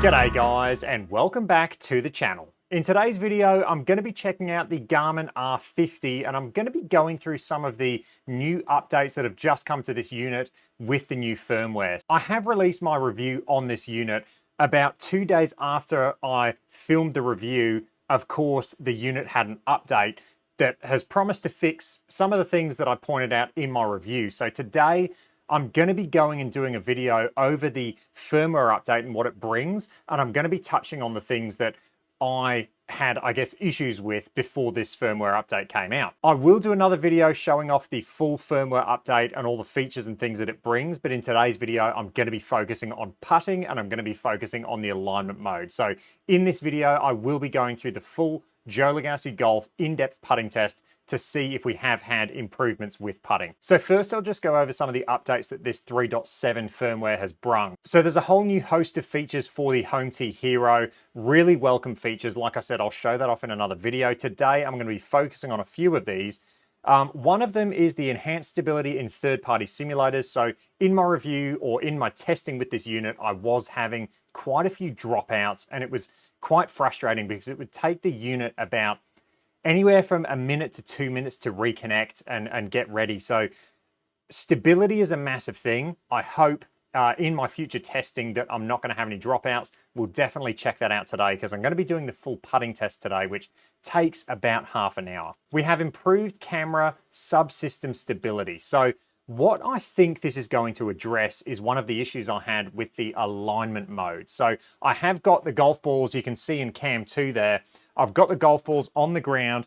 G'day guys, and welcome back to the channel. In today's video, I'm going to be checking out the Garmin R50, and I'm going to be going through some of the new updates that have just come to this unit with the new firmware. I have released my review on this unit about 2 days after I filmed the review. Of course, the unit had an update that has promised to fix some of the things that I pointed out in my review. So today, I'm going to be going and doing a video over the firmware update and what it brings, and I'm going to be touching on the things that I had, I guess, issues with before this firmware update came out. I will do another video showing off the full firmware update and all the features and things that it brings, but in today's video, I'm going to be focusing on putting and I'm going to be focusing on the alignment mode. So in this video, I will be going through the full Joe Lagasse Golf in-depth putting test to see if we have had improvements with putting. So first I'll just go over some of the updates that this 3.7 firmware has brung. So there's a whole new host of features for the Home Tee Hero, really welcome features. Like I said, I'll show that off in another video. Today I'm going to be focusing on a few of these. One of them is the enhanced stability in third-party simulators. So in my review or in my testing with this unit, I was having quite a few dropouts, and it was quite frustrating because it would take the unit about anywhere from a minute to 2 minutes to reconnect and get ready. So stability is a massive thing. I hope in my future testing that I'm not going to have any dropouts. We'll definitely check that out today because I'm going to be doing the full putting test today, which takes about half an hour. We have improved camera subsystem stability. So what I think this is going to address is one of the issues I had with the alignment mode. So I have got the golf balls, you can see in cam 2 there. I've got the golf balls on the ground.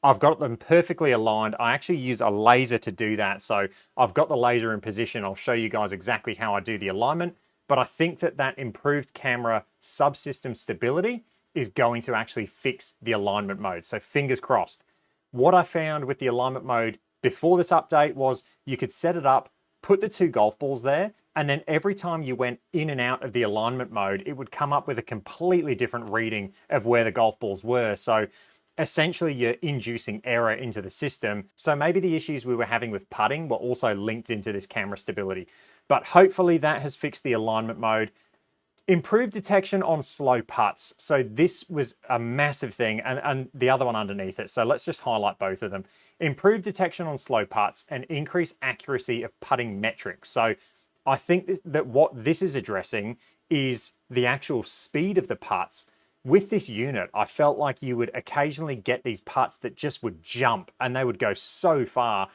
I've got them perfectly aligned. I actually use a laser to do that. So I've got the laser in position. I'll show you guys exactly how I do the alignment. But I think that that improved camera subsystem stability is going to actually fix the alignment mode. So fingers crossed. What I found with the alignment mode before this update was you could set it up, put the 2 golf balls there, and then every time you went in and out of the alignment mode, it would come up with a completely different reading of where the golf balls were. So essentially you're inducing error into the system. So maybe the issues we were having with putting were also linked into this camera stability. But hopefully that has fixed the alignment mode. Improved detection on slow putts. So this was a massive thing, and the other one underneath it. So let's just highlight both of them. Improved detection on slow putts and increased accuracy of putting metrics. So I think that what this is addressing is the actual speed of the putts. With this unit, I felt like you would occasionally get these putts that just would jump and they would go so far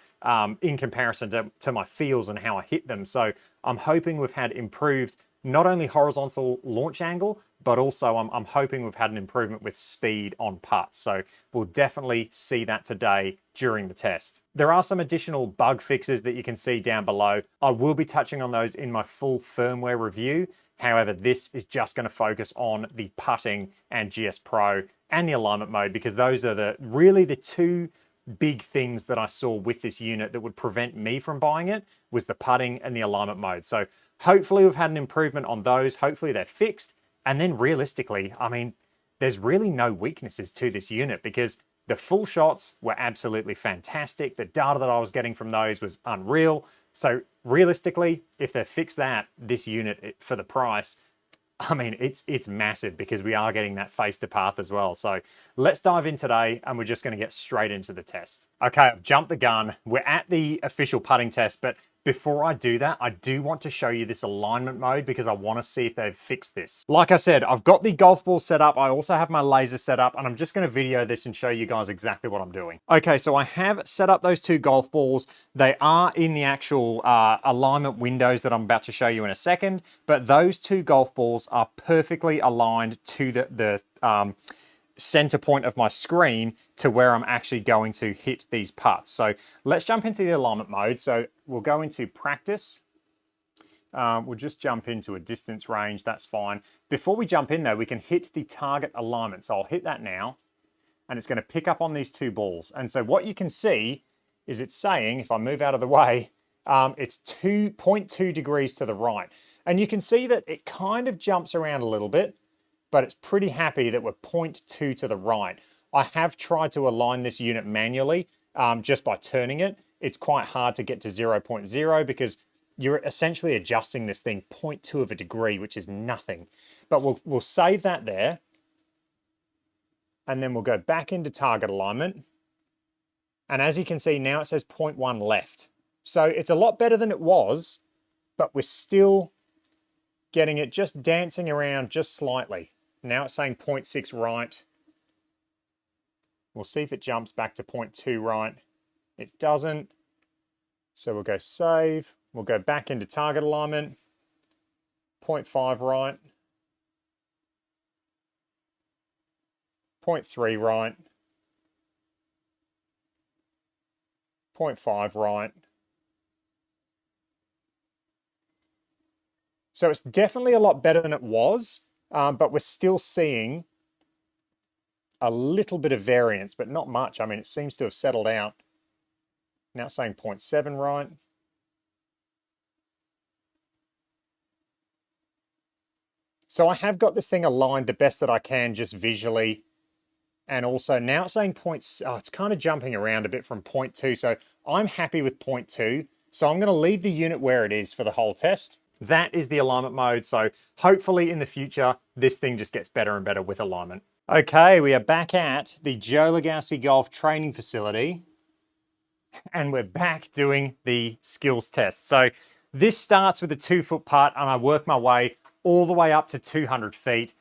in comparison to my feels and how I hit them. So I'm hoping we've had improved not only horizontal launch angle, but also I'm hoping we've had an improvement with speed on putts. So we'll definitely see that today during the test. There are some additional bug fixes that you can see down below. I will be touching on those in my full firmware review. However, this is just going to focus on the putting and GS Pro and the alignment mode because those are really the 2 big things that I saw with this unit that would prevent me from buying it was the putting and the alignment mode. So hopefully we've had an improvement on those. Hopefully they're fixed. And then realistically, I mean, there's really no weaknesses to this unit because the full shots were absolutely fantastic. The data that I was getting from those was unreal. So realistically, if they fix that, this unit for the price, I mean, it's massive because we are getting that face to path as well. So let's dive in today and we're just going to get straight into the test. Okay, I've jumped the gun. We're at the official putting test, but before I do that, I do want to show you this alignment mode because I want to see if they've fixed this. Like I said, I've got the golf ball set up. I also have my laser set up and I'm just going to video this and show you guys exactly what I'm doing. Okay, so I have set up those 2 golf balls. They are in the actual alignment windows that I'm about to show you in a second, but those 2 golf balls are perfectly aligned to the center point of my screen to where I'm actually going to hit these putts. So let's jump into the alignment mode. So we'll go into practice. We'll just jump into a distance range. That's fine. Before we jump in though, we can hit the target alignment. So I'll hit that now and it's going to pick up on these 2 balls. And so what you can see is it's saying, if I move out of the way, it's 2.2 degrees to the right. And you can see that it kind of jumps around a little bit, but it's pretty happy that we're 0.2 to the right. I have tried to align this unit manually just by turning it. It's quite hard to get to 0.0 because you're essentially adjusting this thing 0.2 of a degree, which is nothing. But we'll save that there. And then we'll go back into target alignment. And as you can see, now it says 0.1 left. So it's a lot better than it was, but we're still getting it just dancing around just slightly. Now it's saying 0.6 right. We'll see if it jumps back to 0.2 right. It doesn't. So we'll go save. We'll go back into target alignment. 0.5 right. 0.3 right. 0.5 right. So it's definitely a lot better than it was, but we're still seeing a little bit of variance, but not much. I mean, it seems to have settled out. Now it's saying 0.7 right. So I have got this thing aligned the best that I can just visually. And also now it's saying it's kind of jumping around a bit from 0.2. So I'm happy with 0.2. So I'm going to leave the unit where it is for the whole test. That is the alignment mode. So hopefully in the future, this thing just gets better and better with alignment. Okay, we are back at the Joe Lagasse Golf Training Facility. And we're back doing the skills test. So this starts with a 2-foot putt and I work my way all the way up to 200 feet.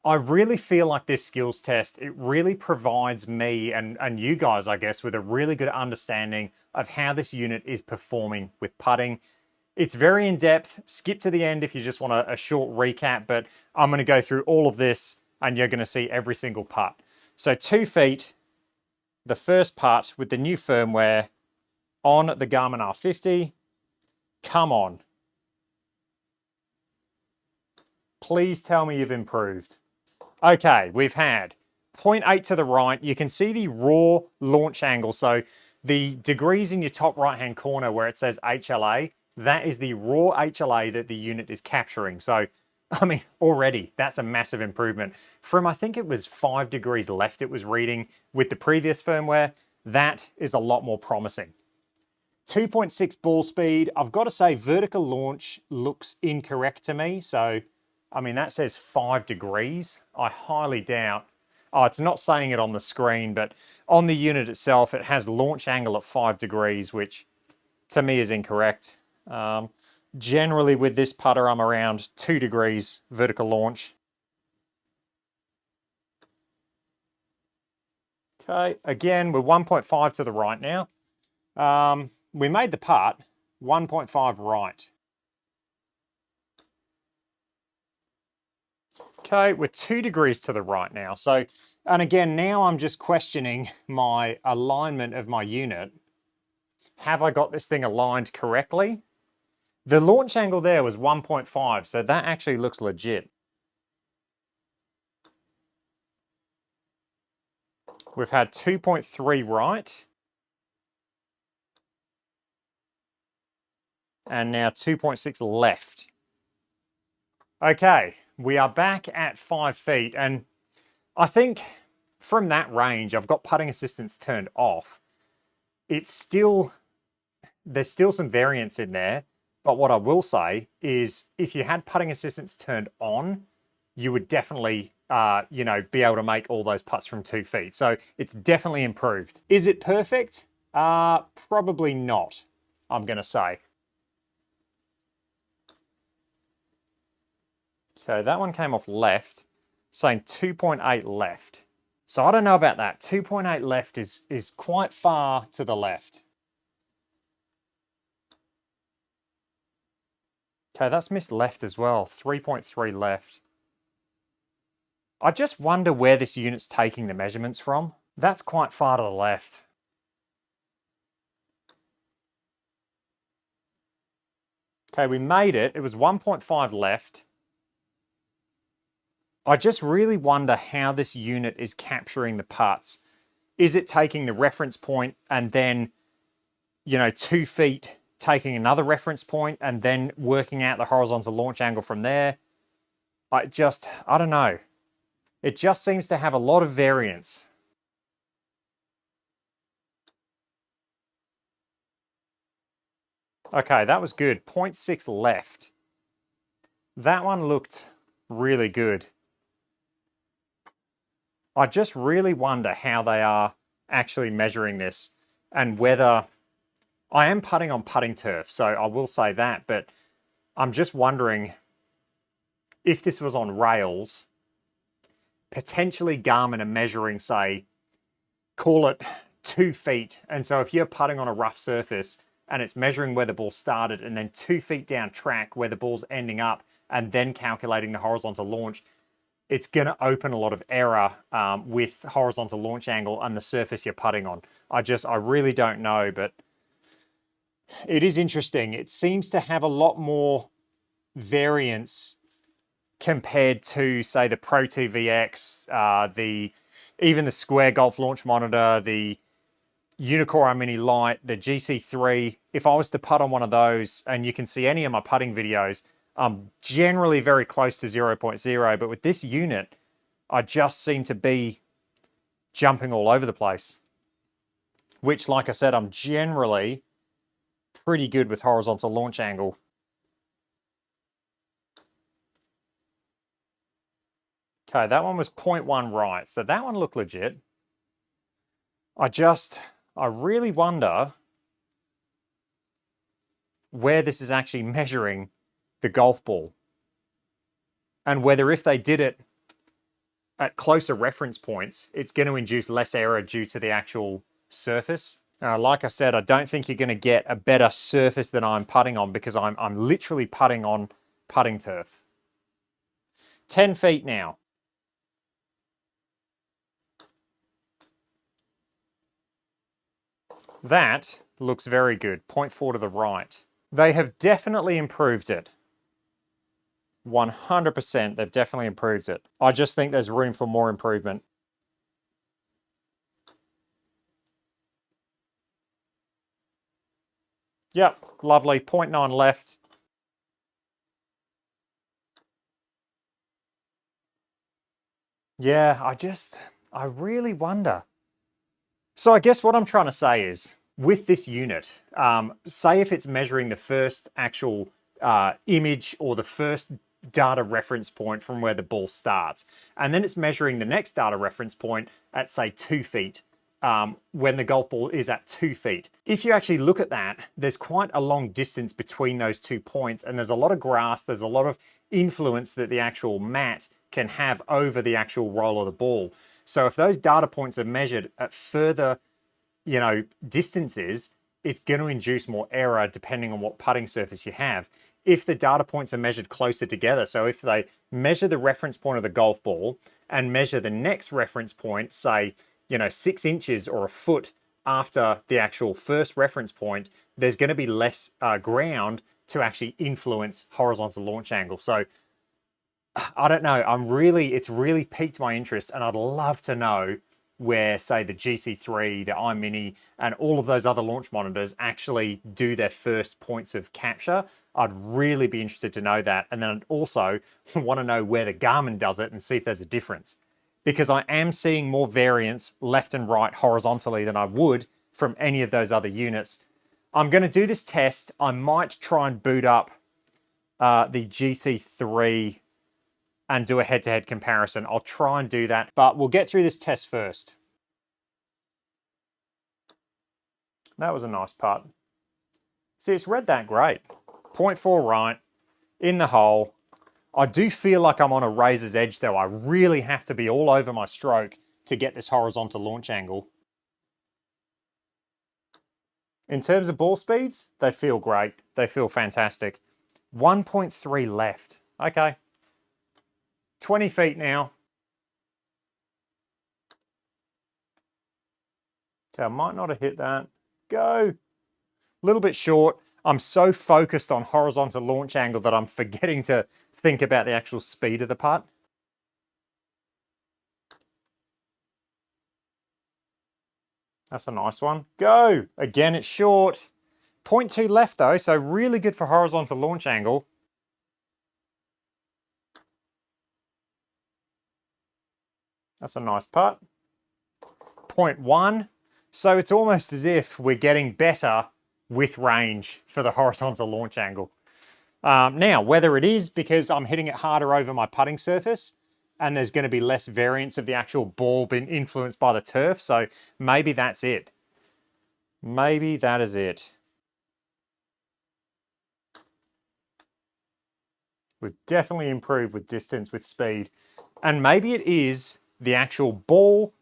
I really feel like this skills test, it really provides me and you guys, I guess, with a really good understanding of how this unit is performing with putting. It's very in-depth. Skip to the end if you just want a short recap, but I'm going to go through all of this and you're going to see every single putt. So 2 feet, the first putt with the new firmware on the Garmin R50. Come on. Please tell me you've improved. Okay, we've had 0.8 to the right. You can see the raw launch angle. So the degrees in your top right-hand corner where it says HLA, that is the raw HLA that the unit is capturing. So, I mean, already that's a massive improvement. From, I think it was 5 degrees left it was reading with the previous firmware. That is a lot more promising. 2.6 ball speed. I've got to say vertical launch looks incorrect to me. So, I mean, that says 5 degrees. I highly doubt. Oh, it's not saying it on the screen, but on the unit itself, it has launch angle at 5 degrees, which to me is incorrect. Generally with this putter, I'm around 2 degrees vertical launch. Okay, again, we're 1.5 to the right now. We made the putt 1.5 right. Okay, we're 2 degrees to the right now. So, and again, now I'm just questioning my alignment of my unit. Have I got this thing aligned correctly? The launch angle there was 1.5, so that actually looks legit. We've had 2.3 right. And now 2.6 left. Okay, we are back at 5 feet, and I think from that range, I've got putting assistance turned off. It's still, there's still some variance in there, but what I will say is if you had putting assistance turned on, you would definitely, you know, be able to make all those putts from 2 feet. So it's definitely improved. Is it perfect? Probably not, I'm going to say. So that one came off left, saying 2.8 left. So I don't know about that. 2.8 left is quite far to the left. Okay, that's missed left as well. 3.3 left. I just wonder where this unit's taking the measurements from. That's quite far to the left. Okay, we made it. It was 1.5 left. I just really wonder how this unit is capturing the putts. Is it taking the reference point and then, you know, 2 feet, taking another reference point and then working out the horizontal launch angle from there? I don't know. It just seems to have a lot of variance. Okay, that was good. 0.6 left. That one looked really good. I just really wonder how they are actually measuring this and whether I am putting on putting turf, so I will say that, but I'm just wondering if this was on rails, potentially Garmin are measuring, say, call it 2 feet. And so if you're putting on a rough surface and it's measuring where the ball started and then 2 feet down track where the ball's ending up and then calculating the horizontal launch, it's going to open a lot of error with horizontal launch angle and the surface you're putting on. I really don't know, but it is interesting. It seems to have a lot more variance compared to, say, the Pro 2 VX, even the Square Golf Launch Monitor, the Unicore Mini Lite, the GC3. If I was to putt on one of those, and you can see any of my putting videos, I'm generally very close to 0.0, but with this unit, I just seem to be jumping all over the place. Which, like I said, I'm generally pretty good with horizontal launch angle. Okay, that one was 0.1 right, so that one looked legit. I really wonder where this is actually measuring the golf ball and whether if they did it at closer reference points, it's going to induce less error due to the actual surface. Like I said, I don't think you're going to get a better surface than I'm putting on because I'm literally putting on putting turf. 10 feet now. That looks very good. 0.4 to the right. They have definitely improved it. 100%, they've definitely improved it. I just think there's room for more improvement. Yep, lovely. 0.9 left. Yeah, I really wonder. So I guess what I'm trying to say is, with this unit, say if it's measuring the first actual image or the first data reference point from where the ball starts, and then it's measuring the next data reference point at, say, 2 feet, when the golf ball is at 2 feet. If you actually look at that, there's quite a long distance between those 2 points, and there's a lot of grass, there's a lot of influence that the actual mat can have over the actual roll of the ball. So if those data points are measured at further, distances, it's going to induce more error depending on what putting surface you have. If the data points are measured closer together, so if they measure the reference point of the golf ball and measure the next reference point, say, 6 inches or a foot after the actual first reference point, there's going to be less ground to actually influence horizontal launch angle. So I don't know. It's really piqued my interest, and I'd love to know where, say, the GC3, the iMini, and all of those other launch monitors actually do their first points of capture. I'd really be interested to know that. And then I'd also want to know where the Garmin does it and see if there's a difference. Because I am seeing more variance left and right horizontally than I would from any of those other units. I'm going to do this test. I might try and boot up the GC3 and do a head-to-head comparison. I'll try and do that, but we'll get through this test first. That was a nice putt. See, it's read that great. 0.4 right, in the hole. I do feel like I'm on a razor's edge though. I really have to be all over my stroke to get this horizontal launch angle. In terms of ball speeds, they feel great. They feel fantastic. 1.3 left. Okay. 20 feet now. Okay, I might not have hit that. Go. A little bit short. I'm so focused on horizontal launch angle that I'm forgetting to think about the actual speed of the putt. That's a nice one. Go. Again, it's short. 0.2 left though, so really good for horizontal launch angle. That's a nice putt. 0.1. So it's almost as if we're getting better with range for the horizontal launch angle. Now, whether it is because I'm hitting it harder over my putting surface and there's going to be less variance of the actual ball being influenced by the turf, so maybe that's it. Maybe that is it. We've definitely improved with distance, with speed. And maybe it is the actual ball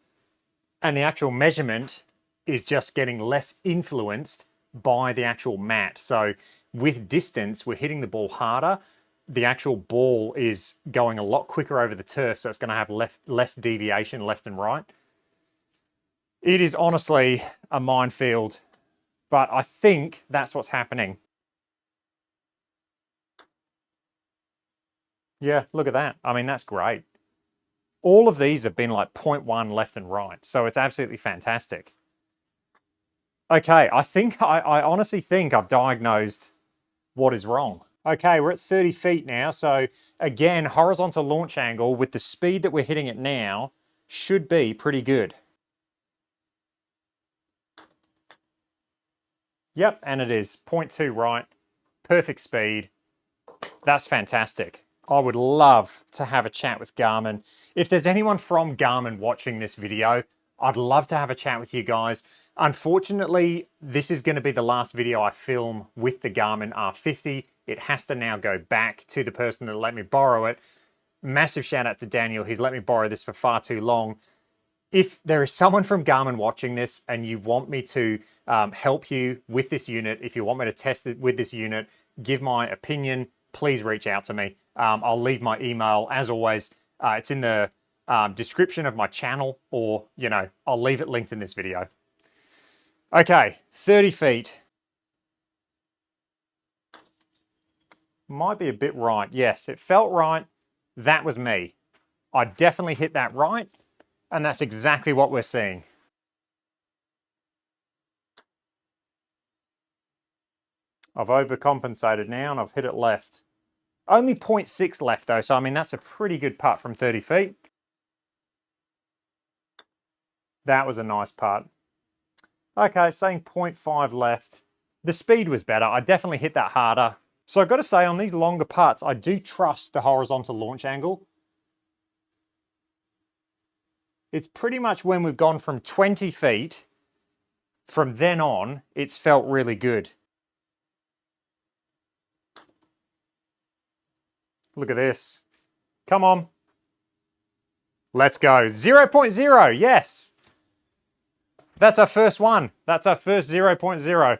and the actual measurement is just getting less influenced by the actual mat. So with distance, we're hitting the ball harder. The actual ball is going a lot quicker over the turf, so it's going to have less deviation left and right. It is honestly a minefield, but I think that's what's happening. Yeah, look at that. I mean, that's great. All of these have been like 0.1 left and right, so it's absolutely fantastic. Okay, I honestly think I've diagnosed what is wrong. Okay, we're at 30 feet now, so again, horizontal launch angle with the speed that we're hitting it now should be pretty good. Yep, and it is 0.2 right, perfect speed. That's fantastic. I would love to have a chat with Garmin. If there's anyone from Garmin watching this video, I'd love to have a chat with you guys. Unfortunately, this is going to be the last video I film with the Garmin R50. It has to now go back to the person that let me borrow it. Massive shout out to Daniel. He's let me borrow this for far too long. If there is someone from Garmin watching this and you want me to help you with this unit, if you want me to test it with this unit, give my opinion, please reach out to me. I'll leave my email as always. It's in the description of my channel, or, you know, I'll leave it linked in this video. Okay, 30 feet. Might be a bit right. Yes, it felt right. That was me. I definitely hit that right, and that's exactly what we're seeing. I've overcompensated now and I've hit it left. Only 0.6 left though, so I mean that's a pretty good putt from 30 feet. That was a nice putt. Okay, saying 0.5 left. The speed was better. I definitely hit that harder. So I've got to say, on these longer putts, I do trust the horizontal launch angle. It's pretty much when we've gone from 20 feet, from then on, it's felt really good. Look at this. Come on. Let's go. 0.0, yes. That's our first one. That's our first 0.0.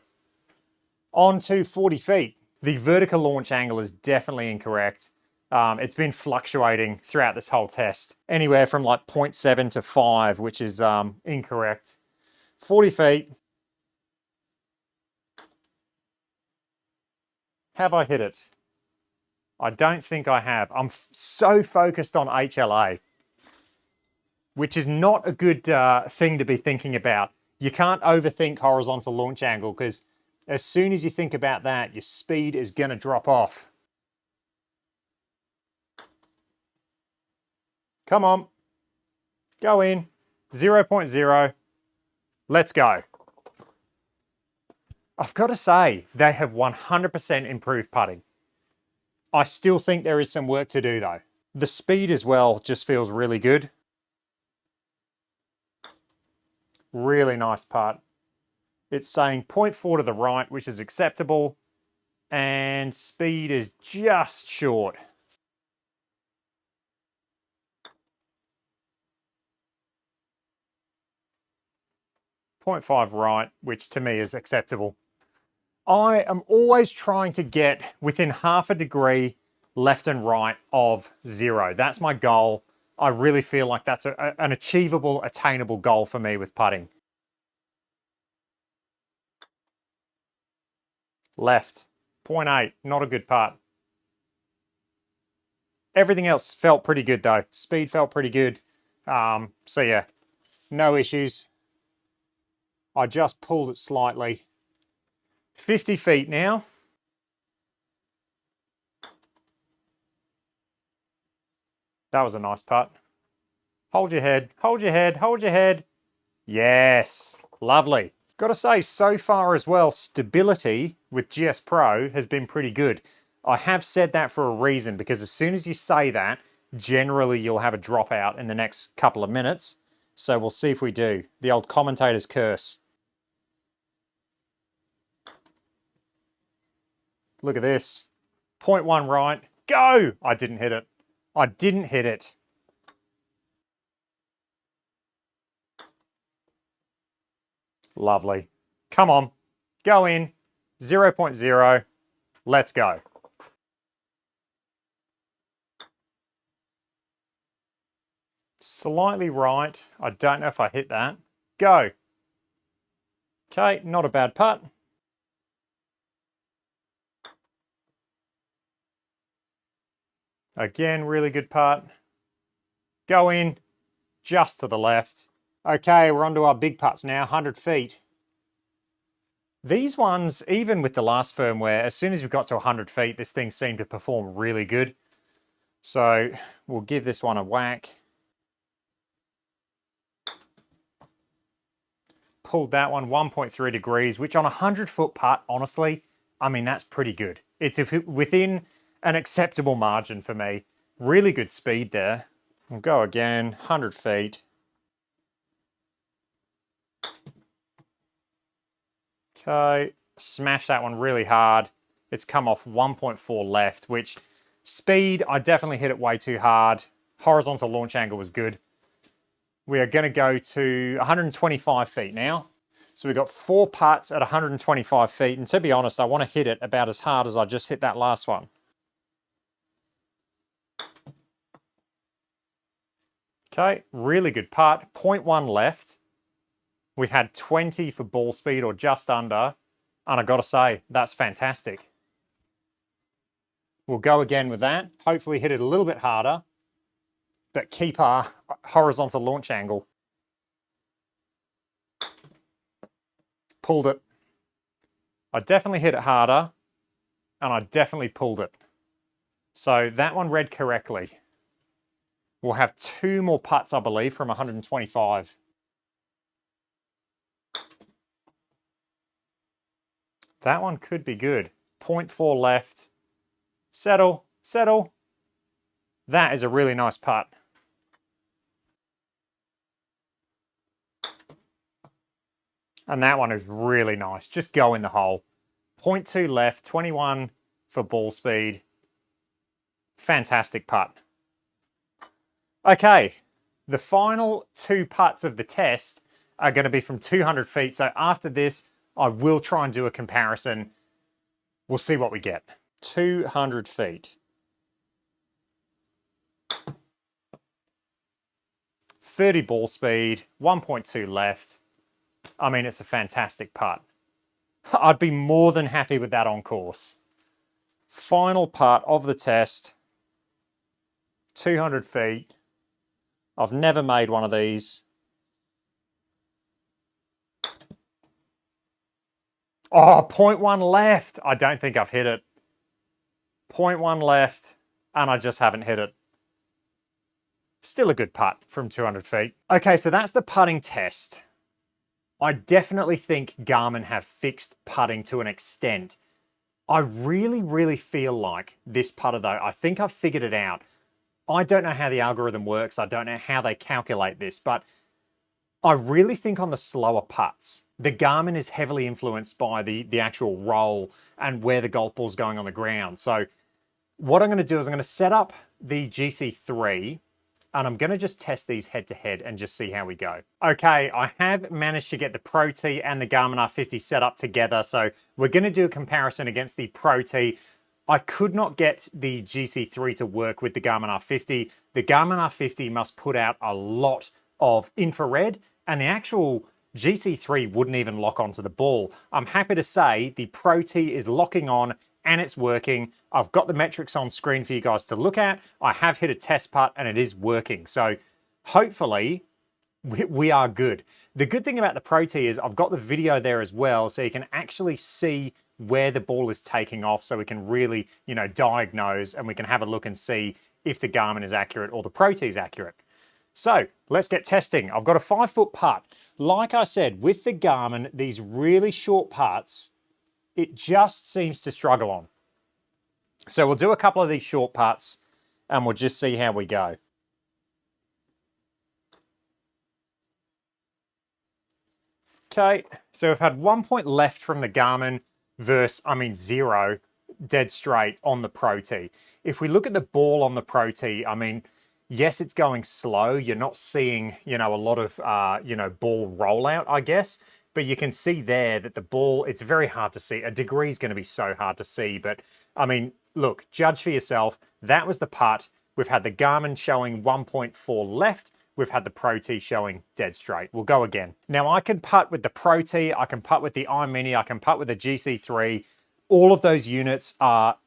On to 40 feet. The vertical launch angle is definitely incorrect. It's been fluctuating throughout this whole test. Anywhere from like 0.7 to 5, which is incorrect. 40 feet. Have I hit it? I don't think I have. I'm so focused on HLA, which is not a good thing to be thinking about. You can't overthink horizontal launch angle, because as soon as you think about that, your speed is going to drop off. Come on. Go in. 0.0. Let's go. I've got to say, they have 100% improved putting. I still think there is some work to do though. The speed as well just feels really good. Really nice putt. It's saying 0.4 to the right, which is acceptable. And speed is just short. .5 right, which to me is acceptable. I am always trying to get within half a degree left and right of 0. That's my goal. I really feel like that's an achievable, attainable goal for me with putting. Left, 0.8, not a good putt. Everything else felt pretty good though. Speed felt pretty good. So yeah, no issues. I just pulled it slightly. 50 feet now. That was a nice putt. Hold your head, hold your head, hold your head. Yes, lovely. Got to say, so far as well, stability with GS Pro has been pretty good. I have said that for a reason, because as soon as you say that, generally you'll have a dropout in the next couple of minutes. So we'll see if we do. The old commentator's curse. Look at this. 0.1 right. Go! I didn't hit it. I didn't hit it. Lovely. Come on. Go in. 0.0. Let's go. Slightly right. I don't know if I hit that. Go. Okay, not a bad putt. Again, really good putt. Go in. Just to the left. Okay, we're on to our big putts now, 100 feet. These ones, even with the last firmware, as soon as we got to 100 feet, this thing seemed to perform really good. So we'll give this one a whack. Pulled that one 1.3 degrees, which on a 100-foot putt, honestly, I mean, that's pretty good. It's within an acceptable margin for me. Really good speed there. We'll go again, 100 feet. Okay, smash that one really hard. It's come off 1.4 left, which speed, I definitely hit it way too hard. Horizontal launch angle was good. We are going to go to 125 feet now. So we've got 4 putts at 125 feet. And to be honest, I want to hit it about as hard as I just hit that last one. Okay, really good putt. 0.1 left. We had 20 for ball speed or just under. And I got to say, that's fantastic. We'll go again with that. Hopefully hit it a little bit harder, but keep our horizontal launch angle. Pulled it. I definitely hit it harder, and I definitely pulled it. So that one read correctly. We'll have 2 more putts, I believe, from 125. That one could be good. 0.4 left. Settle, settle. That is a really nice putt. And that one is really nice. Just go in the hole. 0.2 left, 21 for ball speed. Fantastic putt. Okay, the final 2 putts of the test are going to be from 200 feet. So after this, I will try and do a comparison. We'll see what we get. 200 feet. 30 ball speed, 1.2 left. I mean, it's a fantastic putt. I'd be more than happy with that on course. Final putt of the test. 200 feet. I've never made one of these. Oh, 0.1 left. I don't think I've hit it. 0.1 left, and I just haven't hit it. Still a good putt from 200 feet. Okay, so that's the putting test. I definitely think Garmin have fixed putting to an extent. I really feel like this putter though, I think I've figured it out. I don't know how the algorithm works. I don't know how they calculate this, but I really think on the slower putts, the Garmin is heavily influenced by the actual roll and where the golf ball's going on the ground. So what I'm going to do is I'm going to set up the GC3 and I'm going to just test these head to head and just see how we go. Okay, I have managed to get the Pro T and the Garmin R50 set up together. So we're going to do a comparison against the Pro T. I could not get the GC3 to work with the Garmin R50. The Garmin R50 must put out a lot of infrared, and the actual GC3 wouldn't even lock onto the ball. I'm happy to say the Pro T is locking on and it's working. I've got the metrics on screen for you guys to look at. I have hit a test putt and it is working. So hopefully we are good. The good thing about the Pro T is I've got the video there as well, so you can actually see where the ball is taking off, so we can really, diagnose and we can have a look and see if the Garmin is accurate or the Pro T is accurate. So let's get testing. I've got a 5-foot putt. Like I said, with the Garmin, these really short putts, it just seems to struggle on. So we'll do a couple of these short putts and we'll just see how we go. Okay, so we've had 1 point left from the Garmin versus, 0 dead straight on the Pro T. If we look at the ball on the Pro T, yes, it's going slow. You're not seeing, a lot of, ball rollout, I guess. But you can see there that the ball, it's very hard to see. A degree is going to be so hard to see. But, look, judge for yourself. That was the putt. We've had the Garmin showing 1.4 left. We've had the Pro T showing dead straight. We'll go again. Now, I can putt with the Pro T. I can putt with the iMini. I can putt with the GC3. All of those units are,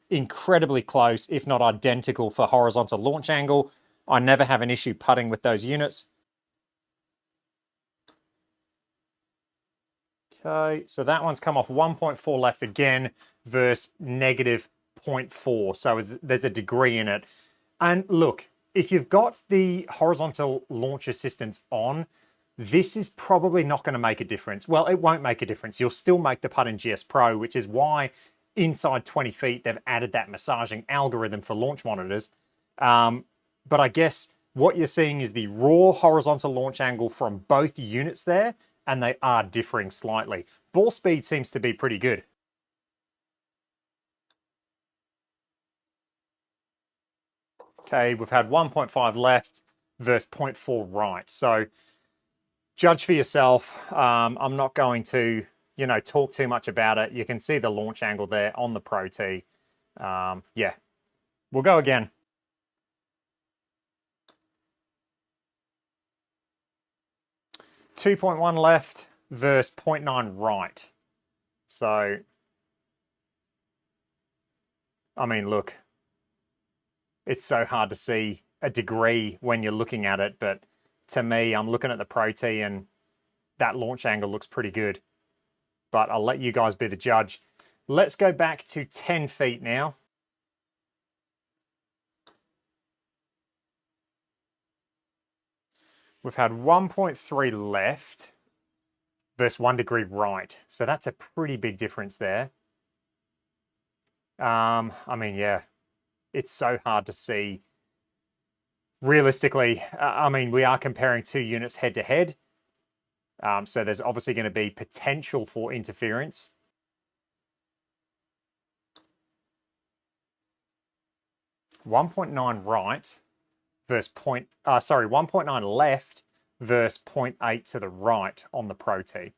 incredibly close, if not identical for horizontal launch angle. I never have an issue putting with those units. Okay, so that one's come off 1.4 left again versus negative 0.4. So there's a degree in it. And look, if you've got the horizontal launch assistance on, this is probably not going to make a difference. Well, it won't make a difference. You'll still make the putt in GS Pro, which is why inside 20 feet, they've added that massaging algorithm for launch monitors. But I guess what you're seeing is the raw horizontal launch angle from both units there, and they are differing slightly. Ball speed seems to be pretty good. Okay, we've had 1.5 left versus 0.4 right. So judge for yourself. I'm not going to, talk too much about it. You can see the launch angle there on the Pro T. Yeah, we'll go again. .1 left versus 0.9 right. So, look, it's so hard to see a degree when you're looking at it, but to me, I'm looking at the Pro T and that launch angle looks pretty good. But I'll let you guys be the judge. Let's go back to 10 feet now. We've had 1.3 left versus 1 degree right. So that's a pretty big difference there. Yeah, it's so hard to see. Realistically, we are comparing two units head to head. So there's obviously going to be potential for interference. .9 right versus 1.9 left versus 0.8 to the right on the Pro T.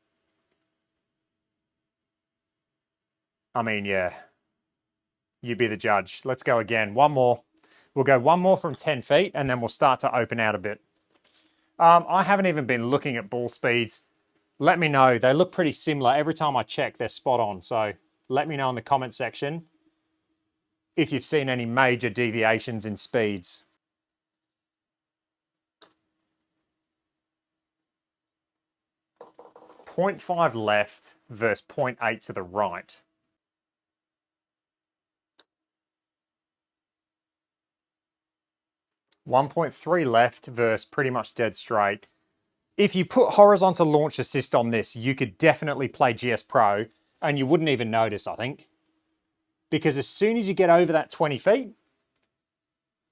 Yeah, you be the judge. Let's go again. One more. We'll go one more from 10 feet and then we'll start to open out a bit. I haven't even been looking at ball speeds. Let me know. They look pretty similar. Every time I check, they're spot on. So let me know in the comment section if you've seen any major deviations in speeds. .5 left versus 0.8 to the right. .3 left versus pretty much dead straight. If you put horizontal launch assist on this, you could definitely play GS Pro and you wouldn't even notice, I think. Because as soon as you get over that 20 feet,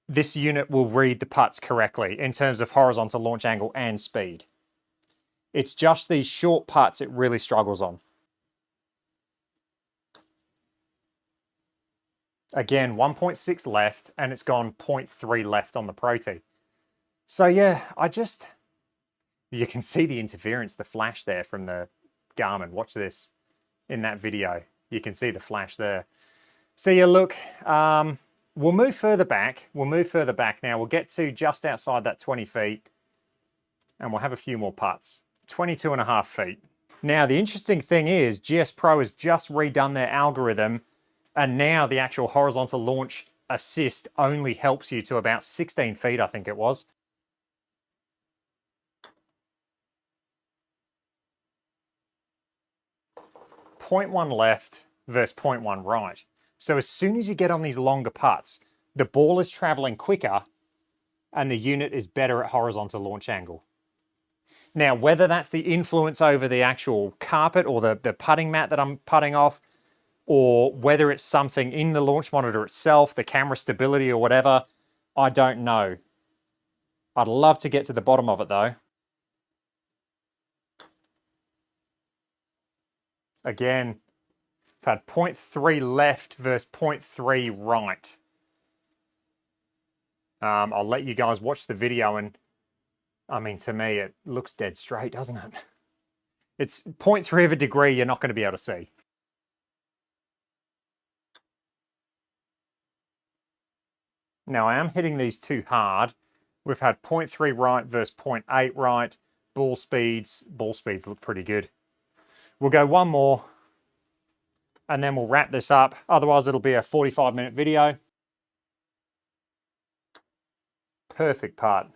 this unit will read the putts correctly in terms of horizontal launch angle and speed. It's just these short putts it really struggles on. Again, 1.6 left and it's gone 0.3 left on the Pro T. So yeah, you can see the interference, the flash there from the Garmin. Watch this in that video. You can see the flash there. So yeah, look, we'll move further back. We'll move further back now. We'll get to just outside that 20 feet and we'll have a few more putts. 22.5 feet. Now, the interesting thing is GS Pro has just redone their algorithm and now the actual horizontal launch assist only helps you to about 16 feet, I think it was. .1 left versus .1 right. So as soon as you get on these longer putts, the ball is traveling quicker and the unit is better at horizontal launch angle. Now, whether that's the influence over the actual carpet or the putting mat that I'm putting off, or whether it's something in the launch monitor itself, the camera stability or whatever, I don't know. I'd love to get to the bottom of it though. Again, I've had 0.3 left versus 0.3 right. I'll let you guys watch the video, and I mean, to me, it looks dead straight, doesn't it? It's 0.3 of a degree you're not going to be able to see. Now, I am hitting these too hard. We've had 0.3 right versus 0.8 right. Ball speeds look pretty good. We'll go one more, and then we'll wrap this up. Otherwise, it'll be a 45-minute video. Perfect putt.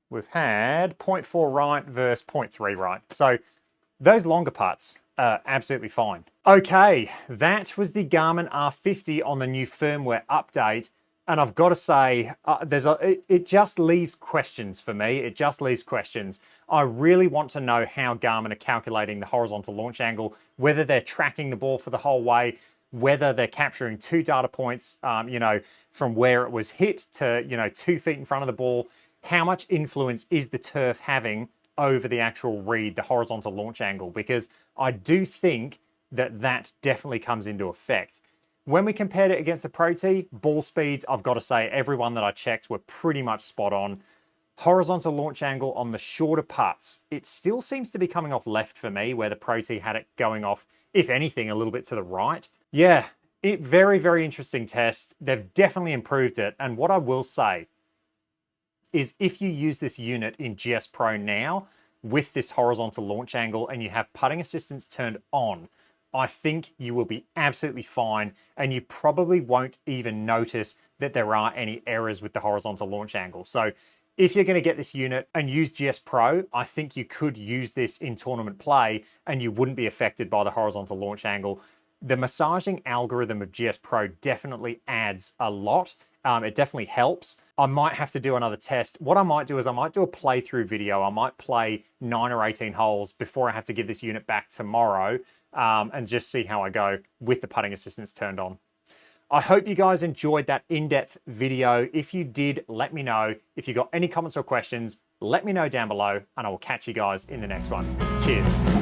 We've had 0.4 right versus 0.3 right. So those longer putts are absolutely fine. Okay, that was the Garmin R50 on the new firmware update. And I've got to say, it just leaves questions for me. It just leaves questions. I really want to know how Garmin are calculating the horizontal launch angle, whether they're tracking the ball for the whole way, whether they're capturing 2 data points, from where it was hit to, 2 feet in front of the ball. How much influence is the turf having over the actual read, the horizontal launch angle? Because I do think that definitely comes into effect. When we compared it against the Pro T, ball speeds, I've got to say, everyone that I checked were pretty much spot on. Horizontal launch angle on the shorter putts, it still seems to be coming off left for me, where the Pro T had it going off, if anything, a little bit to the right. Yeah, very, very interesting test. They've definitely improved it. And what I will say is if you use this unit in GS Pro now with this horizontal launch angle and you have putting assistance turned on, I think you will be absolutely fine, and you probably won't even notice that there are any errors with the horizontal launch angle. So if you're going to get this unit and use GS Pro, I think you could use this in tournament play and you wouldn't be affected by the horizontal launch angle. The massaging algorithm of GS Pro definitely adds a lot. It definitely helps. I might have to do another test. What I might do is I might do a playthrough video. I might play 9 or 18 holes before I have to give this unit back tomorrow, and just see how I go with the putting assistance turned on. I hope you guys enjoyed that in-depth video. If you did, let me know. If you got any comments or questions, let me know down below, and I will catch you guys in the next one. Cheers.